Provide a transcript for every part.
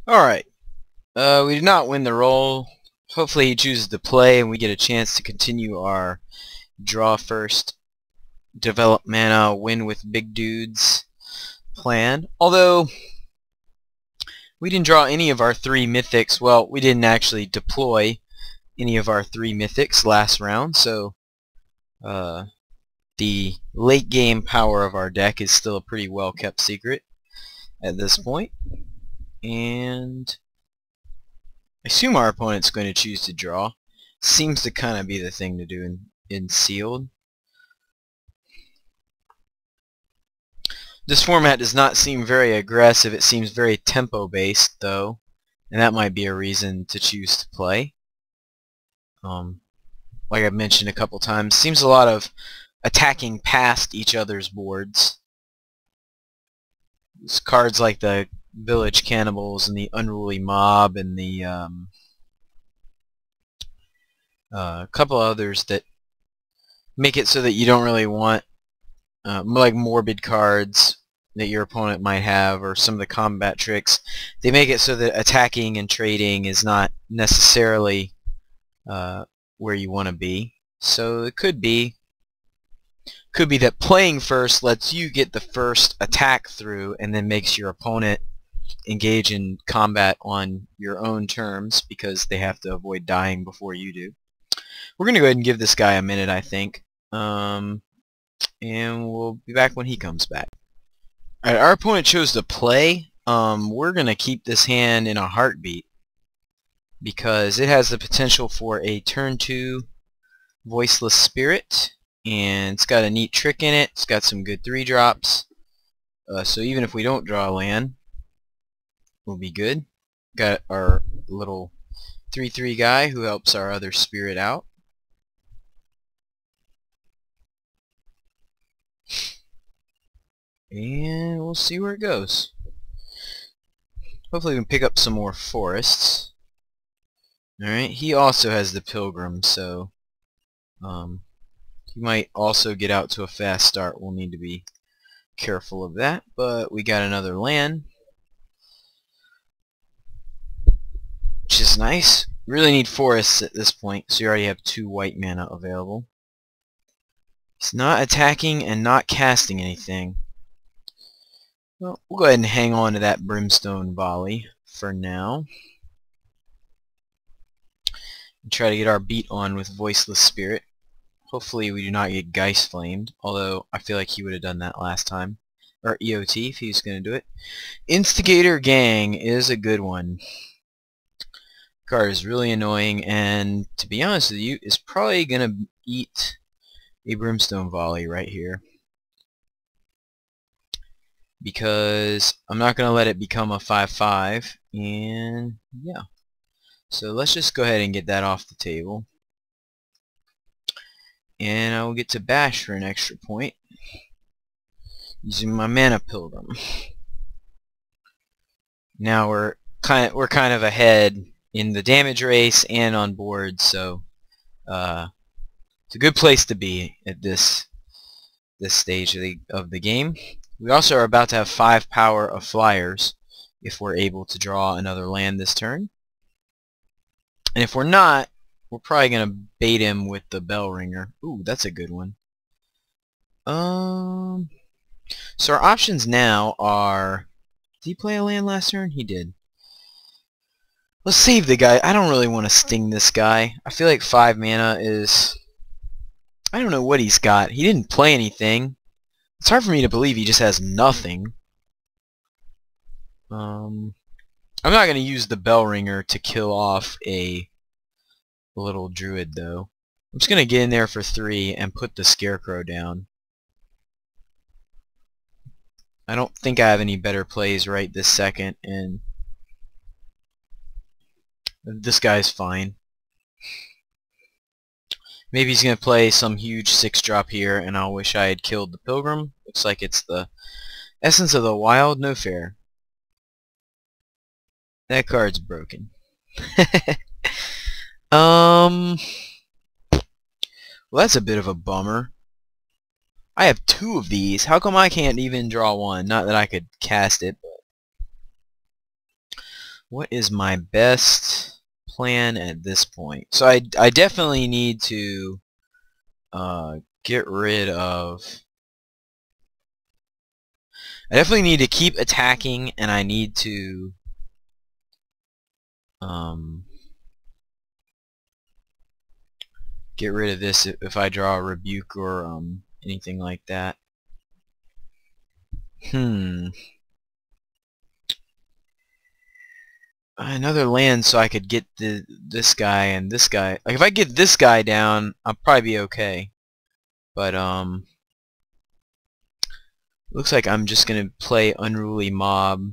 Alright, we did not win the roll. Hopefully he chooses to play and we get a chance to continue our draw first, develop mana, win with big dudes plan. Although, we didn't draw any of our 3 mythics. Well, we didn't actually deploy any of our 3 mythics last round, so the late game power of our deck is still a pretty well kept secret at this point. And I assume our opponent's going to choose to draw. Seems to kind of be the thing to do in Sealed. This format does not seem very aggressive. It seems very tempo based though, and that might be a reason to choose to play. Like I've mentioned a couple times, seems a lot of attacking past each other's boards. These cards like the Village Cannibals and the Unruly Mob and the couple others that make it so that you don't really want like morbid cards that your opponent might have, or some of the combat tricks. They make it so that attacking and trading is not necessarily where you want to be. So it could be that playing first lets you get the first attack through and then makes your opponent engage in combat on your own terms because they have to avoid dying before you do. We're going to go ahead and give this guy a minute, I think. And we'll be back when he comes back. Alright, our opponent chose to play. We're going to keep this hand in a heartbeat because it has the potential for a turn 2 Voiceless Spirit, and it's got a neat trick in it. It's got some good 3-drops. So even if we don't draw a land, we'll be good. Got our little 3/3 guy who helps our other spirit out. And we'll see where it goes. Hopefully we can pick up some more forests. Alright, he also has the Pilgrim, so he might also get out to a fast start. We'll need to be careful of that, but we got another land, which is nice. Really need forests at this point, so you already have 2 white mana available. He's not attacking and not casting anything. Well, we'll go ahead and hang on to that Brimstone Volley for now. And try to get our beat on with Voiceless Spirit. Hopefully we do not get Geist Flamed, although I feel like he would have done that last time. Or EOT if he's going to do it. Instigator Gang is a good one. Card is really annoying, and to be honest with you, is probably going to eat a Brimstone Volley right here. Because I'm not going to let it become a 5/5, and yeah. So let's just go ahead and get that off the table. And I will get to bash for an extra point using my Mana Pilgrim. Now we're kind of ahead in the damage race and on board, so it's a good place to be at this stage of the game. We also are about to have 5 power of flyers if we're able to draw another land this turn. And if we're not, we're probably going to bait him with the Bell Ringer. Ooh, that's a good one. So our options now are... Did he play a land last turn? He did. Let's save the guy. I don't really want to sting this guy. I feel like 5 mana is... I don't know what he's got. He didn't play anything. It's hard for me to believe he just has nothing. I'm not going to use the Bell Ringer to kill off a little druid, though. I'm just going to get in there for 3 and put the Scarecrow down. I don't think I have any better plays right this second, and this guy's fine. Maybe he's going to play some huge 6-drop here, and I'll wish I had killed the Pilgrim. Looks like it's the Essence of the Wild. No fair. That card's broken. Well, that's a bit of a bummer. I have 2 of these. How come I can't even draw one? Not that I could cast it, but... What is my best plan at this point? So I definitely need to get rid of... I definitely need to keep attacking, and I need to get rid of this if I draw a rebuke or anything like that. Another land so I could get this guy and this guy. Like if I get this guy down, I'll probably be okay. But looks like I'm just gonna play Unruly Mob.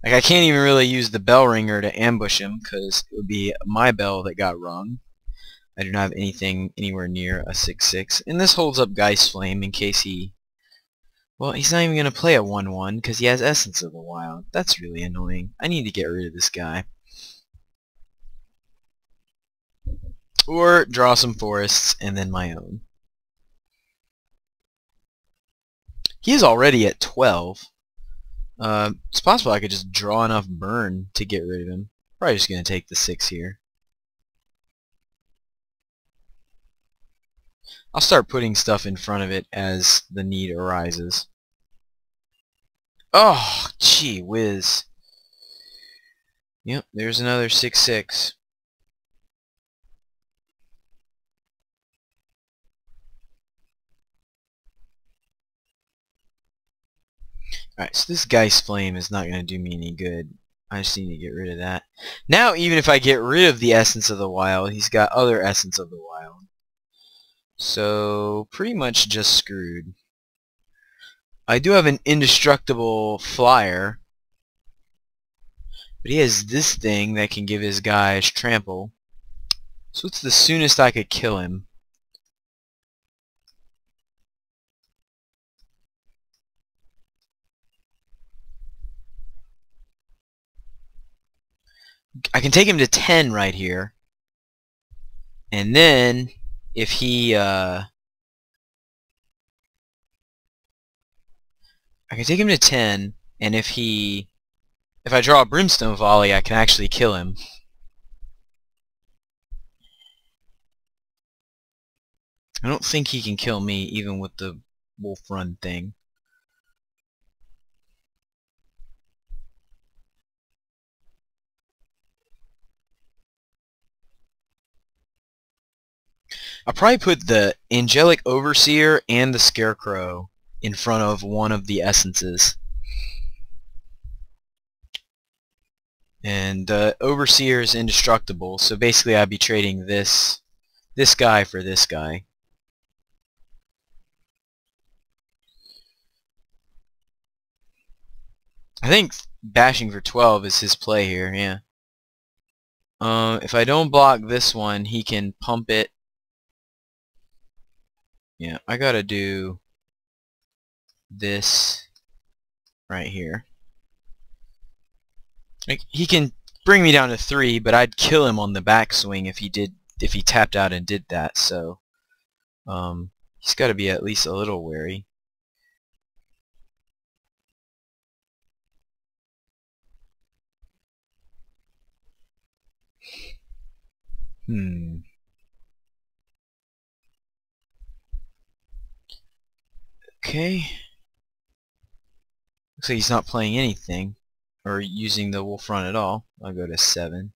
Like I can't even really use the bell ringer to ambush him because it would be my bell that got rung. I do not have anything anywhere near a 6/6, and this holds up Geist Flame in case he... Well, he's not even going to play a 1/1 because he has Essence of the Wild. That's really annoying. I need to get rid of this guy. Or draw some forests and then my own. He is already at 12. It's possible I could just draw enough burn to get rid of him. Probably just going to take the 6 here. I'll start putting stuff in front of it as the need arises. Oh, gee whiz. Yep, there's another 6/6. Alright, so this Geist Flame is not going to do me any good. I just need to get rid of that. Now, even if I get rid of the Essence of the Wild, he's got other Essence of the Wild. So, pretty much just screwed. I do have an indestructible flyer, but he has this thing that can give his guys trample. So what's the soonest I could kill him? I can take him to 10 right here, and then if he I can take him to 10, and if I draw a Brimstone Volley, I can actually kill him. I don't think he can kill me even with the Wolf Run thing. I'll probably put the Angelic Overseer and the Scarecrow in front of one of the essences. And the Overseer is indestructible, so basically I'd be trading this guy for this guy. I think bashing for 12 is his play here, yeah. If I don't block this one, he can pump it. Yeah, I gotta do this right here. Like, he can bring me down to 3, but I'd kill him on the backswing if he tapped out and did that, so he's gotta be at least a little wary. Okay. Looks like he's not playing anything or using the Wolf Run at all. I'll go to 7.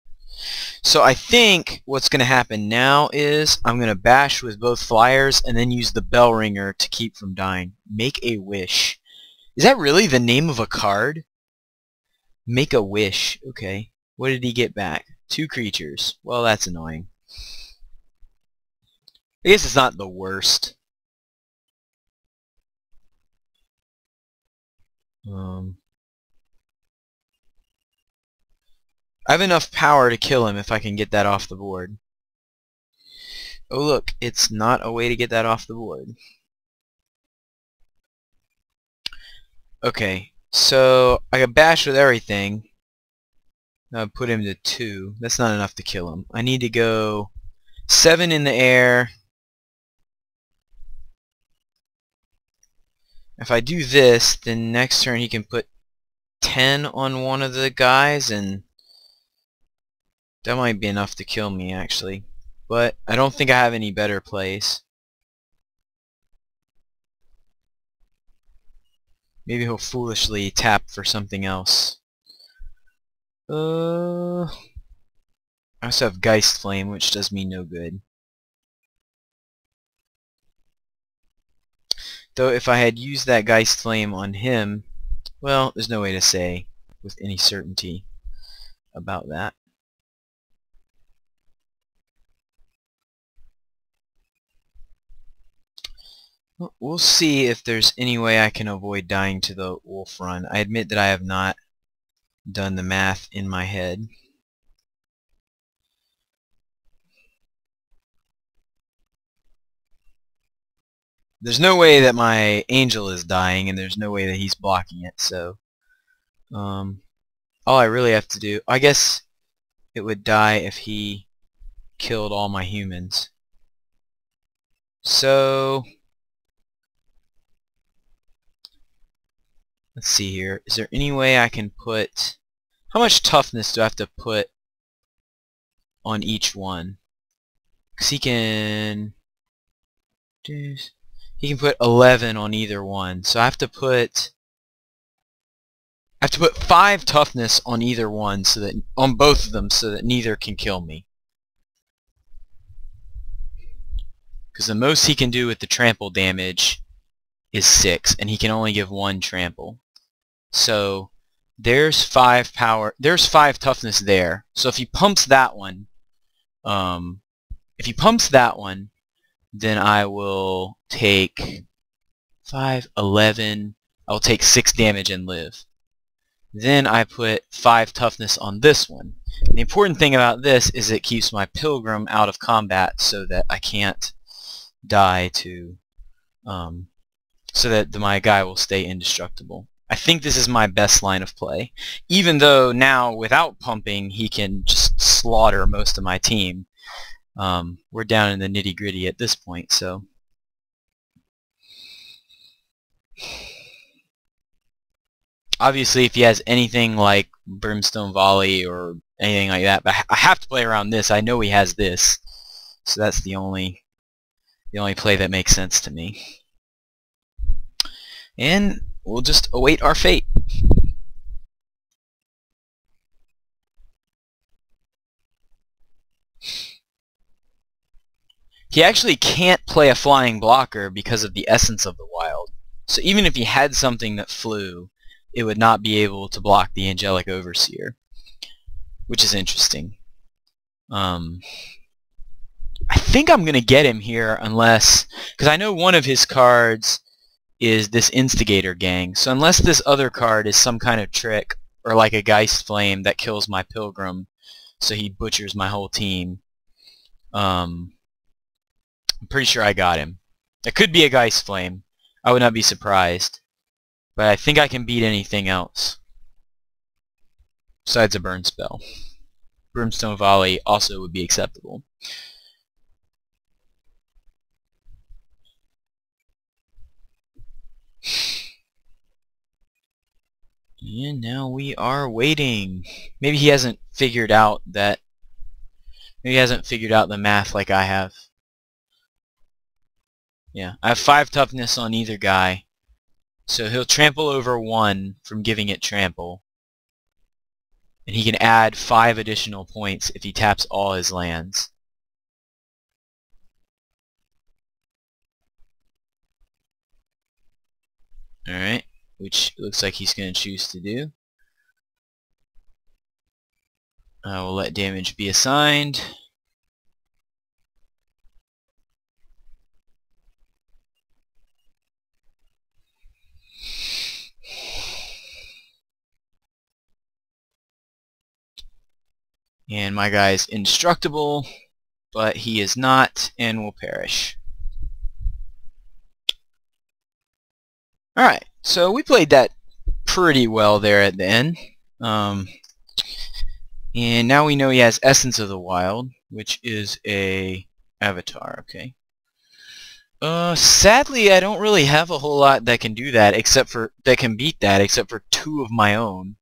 So I think what's going to happen now is I'm going to bash with both flyers and then use the bell ringer to keep from dying. Make a wish. Is that really the name of a card? Make a wish. Okay. What did he get back? 2 creatures. Well, that's annoying. I guess it's not the worst. I have enough power to kill him if I can get that off the board. Oh look, it's not a way to get that off the board. Okay, so I got bash with everything. I'll put him to 2. That's not enough to kill him. I need to go 7 in the air. If I do this, then next turn he can put 10 on one of the guys, and that might be enough to kill me, actually. But I don't think I have any better plays. Maybe he'll foolishly tap for something else. I also have Geist Flame, which does me no good. Though if I had used that Geist Flame on him, well, there's no way to say with any certainty about that. We'll see if there's any way I can avoid dying to the wolf run. I admit that I have not done the math in my head. There's no way that my angel is dying, and there's no way that he's blocking it, so all I really have to do, I guess it would die if he killed all my humans. So let's see here. Is there any way I can put... How much toughness do I have to put on each one? Because he can put 11 on either one. So I have to put 5 toughness on either one, so that on both of them, so that neither can kill me. Because the most he can do with the trample damage is 6, and he can only give 1 trample. So there's 5 toughness there. So if he pumps that one, then I will take 5, 11. I'll take 6 damage and live. Then I put 5 toughness on this one. And the important thing about this is it keeps my pilgrim out of combat, so that I can't die to, so that my guy will stay indestructible. I think this is my best line of play, even though now without pumping he can just slaughter most of my team. We're down in the nitty-gritty at this point, so obviously if he has anything like Brimstone Volley or anything like that, but I have to play around this. I know he has this, so that's the only play that makes sense to me. And we'll just await our fate. He actually can't play a flying blocker because of the essence of the wild. So even if he had something that flew, it would not be able to block the Angelic Overseer, which is interesting. I think I'm going to get him here unless... because I know one of his cards is this Instigator Gang. So unless this other card is some kind of trick, or like a Geist Flame that kills my Pilgrim, so he butchers my whole team, I'm pretty sure I got him. It could be a Geist Flame. I would not be surprised. But I think I can beat anything else besides a burn spell. Brimstone Volley also would be acceptable. And now we are waiting. Maybe he hasn't figured out that... maybe he hasn't figured out the math like I have. Yeah, I have 5 toughness on either guy. So he'll trample over 1 from giving it trample. And he can add 5 additional points if he taps all his lands. Alright, which looks like he's going to choose to do. I will let damage be assigned. And my guy is indestructible, but he is not and will perish. Alright, so we played that pretty well there at the end. And now we know he has Essence of the Wild, which is a avatar, okay. Sadly, I don't really have a whole lot that can do that, except for that can beat that, except for 2 of my own.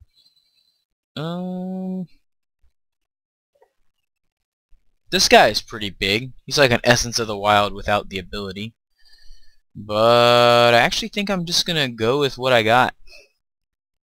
This guy is pretty big. He's like an Essence of the Wild without the ability. But I actually think I'm just gonna go with what I got.